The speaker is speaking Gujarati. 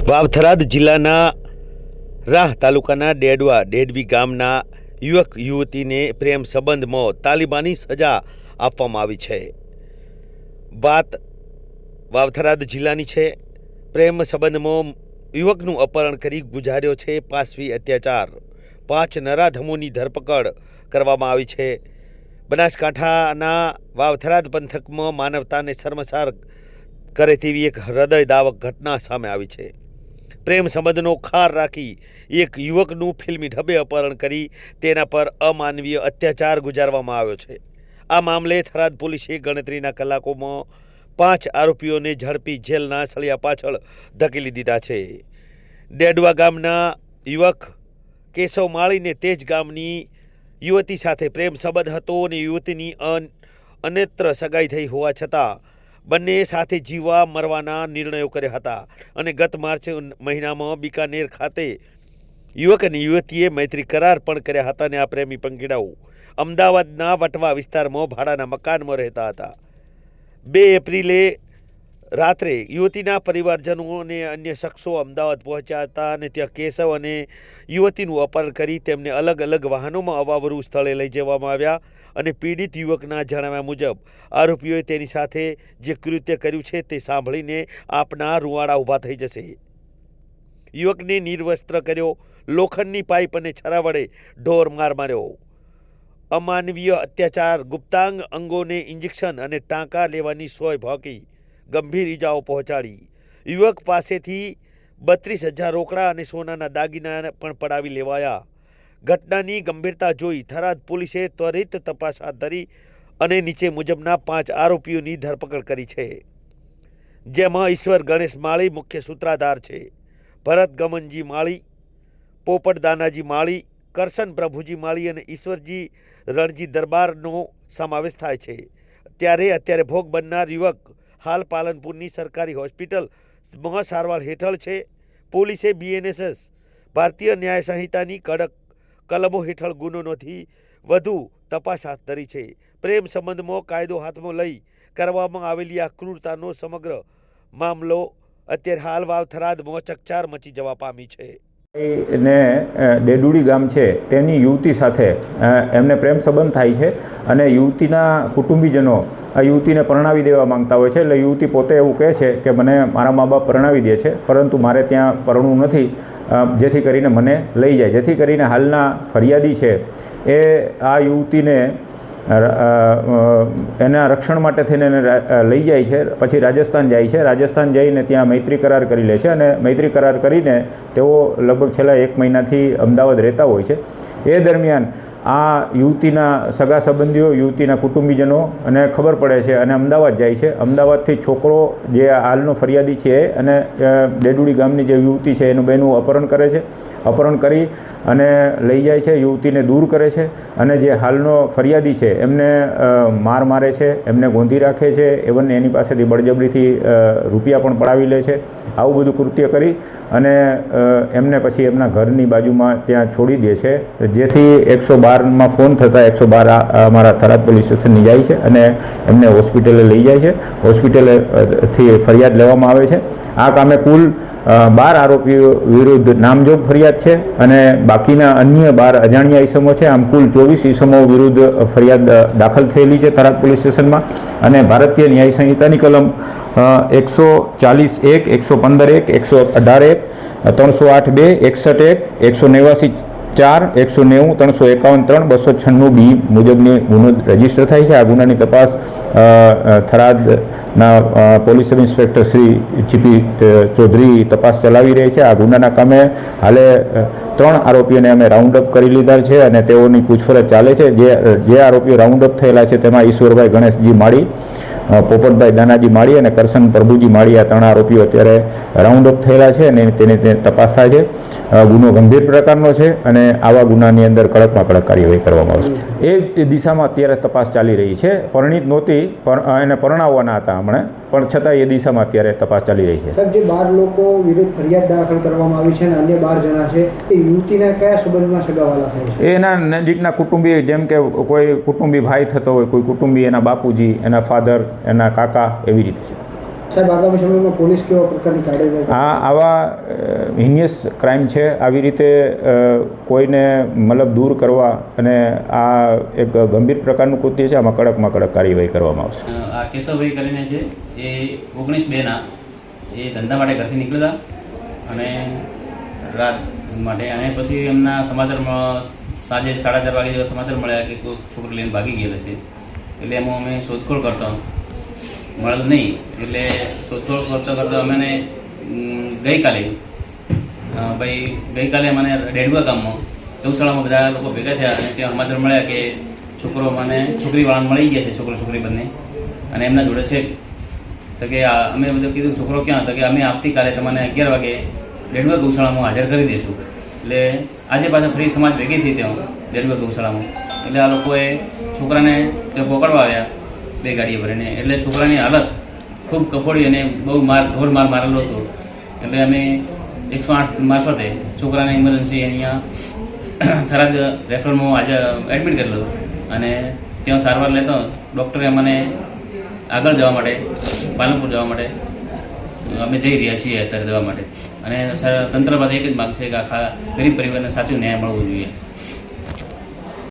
વાવથરાદ જિલ્લાના રાહ તાલુકાના ડેડવી ગામના યુવક યુવતીને પ્રેમ સંબંધમાં તાલિબાની સજા આપવામાં આવી છે। વાત વાવથરાદ જિલ્લાની છે। પ્રેમ સંબંધમાં યુવકનું અપહરણ કરી ગુજાર્યો છે પાશવી અત્યાચાર। 5 નરાધમોની ધરપકડ કરવામાં આવી છે। બનાસકાંઠાના વાવથરાદ પંથકમાં માનવતાને શર્મસાર કરે તેવી એક હૃદયદાવક ઘટના સામે આવી છે। પ્રેમ સંબંધનો ખાર રાખી એક યુવકનું ફિલ્મી ઢબે અપહરણ કરી તેના પર અમાનવીય અત્યાચાર ગુજારવામાં આવ્યો છે। આ મામલે થરાદ પોલીસે ગણતરીના કલાકોમાં 5 આરોપીઓને ઝડપી જેલના સળિયા પાછળ ધકેલી દીધા છે। ડેડવા ગામના યુવક કેશવ માળીને તેજ ગામની યુવતી સાથે પ્રેમ સંબંધ હતો અને યુવતીની અન્યત્ર સગાઈ થઈ હોવા છતાં બંને સાથે જીવવા મરવાના નિર્ણયો કર્યા હતા અને ગત માર્ચ મહિનામાં બિકાનેર ખાતે યુવક અને યુવતીએ મૈત્રી કરાર પણ કર્યા હતા અને આ પ્રેમી પંખીડાઓ અમદાવાદના વટવા વિસ્તારમાં ભાડાના મકાનમાં રહેતા હતા। 2 એપ્રિલે રાત્રે યુવતીના પરિવારજનો અને અન્ય શખ્સો અમદાવાદ પહોંચ્યા હતા અને ત્યાં કેશવ અને યુવતીનું અપહરણ કરી તેમને અલગ અલગ વાહનોમાં અવાવરું સ્થળે લઈ જવામાં આવ્યા અને પીડિત યુવકના જણાવ્યા મુજબ આરોપીઓએ તેની સાથે જે કૃત્ય કર્યું છે તે સાંભળીને આપના રૂવાડા ઊભા થઈ જશે। યુવકને નિર્વસ્ત્ર કર્યો, લોખંડની પાઇપ અને છરા વડે ઢોર માર માર્યો, અમાનવીય અત્યાચાર, ગુપ્તાંગ અંગોને ઇન્જેક્શન અને ટાંકા લેવાની સોય ભોંકી ગંભીર ઈજાઓ પહોંચાડી। યુવક પાસેથી 32,000 રોકડા અને સોનાના દાગીના પણ પડાવી લેવાયા। ઘટનાની ગંભીરતા જોઈ થરાદ પોલીસે ત્વરિત તપાસ હાથ ધરી અને નીચે મુજબના 5 આરોપીઓની ધરપકડ કરી છે, જેમાં ઈશ્વર ગણેશ માળી મુખ્ય સૂત્રધાર છે, ભરત ગમનજી માળી, પોપટ દાનાજી માળી, કરશન પ્રભુજી માળી અને ઈશ્વરજી રણજી દરબારનો સમાવેશ થાય છે। અત્યારે ભોગ બનનાર યુવક હાલ પાલનપુરની સરકારી હોસ્પિટલમાં સારવાર હેઠળ છે। પોલીસે BNSS ભારતીય ન્યાય સંહિતાની કડક કલમો હેઠળ ગુનો નોંધી વધુ તપાસ હાથ ધરી છે। પ્રેમ સંબંધમાં કાયદો હાથમાં લઈ કરવામાં આવેલી આ ક્રૂરતાનો સમગ્ર મામલો અત્યારે હાલ વાવથરાદમાં ચકચાર મચી જવા પામી છે। ને ડેડુડી ગામ છે તેની યુવતી સાથે એમને પ્રેમ સંબંધ થાય છે અને યુવતીના કુટુંબીજનો આ યુવતીને પરણાવી દેવા માંગતા હોય છે। એટલે યુવતી પોતે એવું કહે છે કે મને મારા મા બાપ પરણાવી દે છે, પરંતુ મારે ત્યાં પરણવું નથી, જેથી કરીને મને લઈ જાય। જેથી કરીને હાલના ફરિયાદી છે એ આ યુવતીને એના રક્ષણ માટે થઈને એને લઈ જાય છે, પછી રાજસ્થાન જાય છે। રાજસ્થાન જઈને ત્યાં મૈત્રી કરાર કરી લે છે અને મૈત્રી કરાર કરીને તેઓ લગભગ છેલ્લા 1 મહિનાથી અમદાવાદ રહેતા હોય છે। એ દરમિયાન આ યુવતીના સગા સંબંધીઓ, યુવતીના કુટુંબીજનો અને ખબર પડે છે અને અમદાવાદ જાય છે। અમદાવાદથી છોકરો જે હાલનો ફરિયાદી છે અને ડેડુડી ગામની જે યુવતી છે એનું બેનું અપહરણ કરે છે। અપહરણ કરી અને લઈ જાય છે, યુવતીને દૂર કરે છે અને જે હાલનો ફરિયાદી છે એમને માર મારે છે, એમને ગોંધી રાખે છે, એવન એની પાસેથી બળજબરીથી રૂપિયા પણ પડાવી લે છે। આવું બધું કૃત્ય કરી અને એમને પછી એમના ઘરની બાજુમાં ત્યાં છોડી દે છે, જેથી 112માં ફોન થતાં 112 અમારા થરાદ પોલીસ સ્ટેશનની જાય છે અને એમને હોસ્પિટલે લઈ જાય છે। હોસ્પિટલેથી ફરિયાદ લેવામાં આવે છે। આ કામે કુલ 12 આરોપીઓ વિરુદ્ધ નામજોગ ફરિયાદ છે અને બાકીના અન્ય 12 અજાણ્યા ઈસમો છે। આમ કુલ 24 ઈસમો વિરુદ્ધ ફરિયાદ દાખલ થયેલી છે થરાદ પોલીસ સ્ટેશનમાં અને ભારતીય ન્યાય સંહિતાની કલમ 140(1), 115(1), 118(1), 308(2), 61(1), 189(4), 190, 351(3), 296B મુજબની ગુનો રજીસ્ટર થાય છે। આ ગુનાની તપાસ થરાદના police sub inspector Shri GP Chaudhary તપાસ ચલાવી રહી છે। આ ગુનાના કામે હાલે 3 આરોપીઓને અમે રાઉન્ડ અપ કરી લીધા છે અને તેઓની પૂછપરછ ચાલે છે। જે આરોપીઓ રાઉન્ડ અપ થયેલા છે તેમાં ઈશ્વરભાઈ ગણેશજી માળી, પોપટભાઈ દાનાજી માળી અને કરશન પ્રભુજી માળી, આ 3 આરોપીઓ અત્યારે રાઉન્ડ અપ થયેલા છે અને તેની તપાસ થાય છે। ગુનો ગંભીર પ્રકારનો છે અને આવા ગુનાની અંદર કડકમાં કડક કાર્યવાહી કરવામાં આવશે। એ દિશામાં અત્યારે તપાસ ચાલી રહી છે। પરિણીત નહોતી, એને પરણાવવાના હતા હમણાં, પણ છતાં એ દિશામાં અત્યારે તપાસ ચાલી રહી છે। સાહેબ, જે 12 લોકો વિરુદ્ધ ફરિયાદ દાખલ કરવામાં આવી છે અને અન્ય 12 જણા છે એ યુવતીના કયા સંબંધમાં સગાવાલા થાય છે? એના નજીકના કુટુંબી, જેમ કે કોઈ કુટુંબી ભાઈ થતો હોય, કોઈ કુટુંબી એના બાપુજી, એના ફાધર, એના કાકા, એવી રીતે છે। સાહેબ આગામી સમયમાં પોલીસ કેવા પ્રકારની કાર્યવાહી આવા હિનિયસ ક્રાઇમ છે. આવી રીતે કોઈને મતલબ દૂર કરવા અને આ એક ગંભીર પ્રકારનું કૃત્ય છે. આમાં કડકમાં કડક કાર્યવાહી કરવામાં આવશે. આ કેશવભાઈ કરીને છે એ 19/2 એ ધંધા માટે ઘરથી નીકળ્યા અને રાત માટે અને પછી એમના સમાચારમાં સાંજે 4:30 વાગે જેવા સમાચાર મળ્યા કે કોઈ છોકરી લઈને ભાગી ગયેલા છે. એટલે એમાં અમે શોધખોળ કરતો મળેલ નહીં. એટલે શોધખોળ કરતાં અમને ગઈકાલે મને ડેડવા ગામમાં ગૌશાળામાં બધા લોકો ભેગા થયા અને ત્યાં સમાચાર મળ્યા કે છોકરીવાળાને મળી ગયા છે, છોકરી બંને, અને એમના જોડે છે. તો કે અમે બધું કીધું છોકરો ક્યાં? તો કે અમે આવતીકાલે તમને 11 વાગે ડેડવા ગૌશાળામાં હાજર કરી દઈશું. એટલે આજે પાછા ફરી સમાજ ભેગી થઈ ત્યાં ડેડવા ગૌશાળામાં. એટલે આ લોકોએ છોકરાને ત્યાં પકડવા આવ્યા 2 ગાડીએ ભરીને. એટલે છોકરાની હાલત ખૂબ કફોડી અને બહુ ઢોર માર મારેલો હતો. એટલે અમે 108 મારફતે છોકરાને ઇમરજન્સી અહીંયા થરાદ રેફરલમાં આજે એડમિટ કરેલો અને ત્યાં સારવાર લેતો ડૉક્ટરે મને આગળ જવા માટે પાલનપુર જવા માટે અમે જઈ રહ્યા છીએ અત્યારે જવા માટે. અને તંત્ર પાસે એક જ માગ છે કે આખા ગરીબ પરિવારને સાચું ન્યાય મળવો જોઈએ.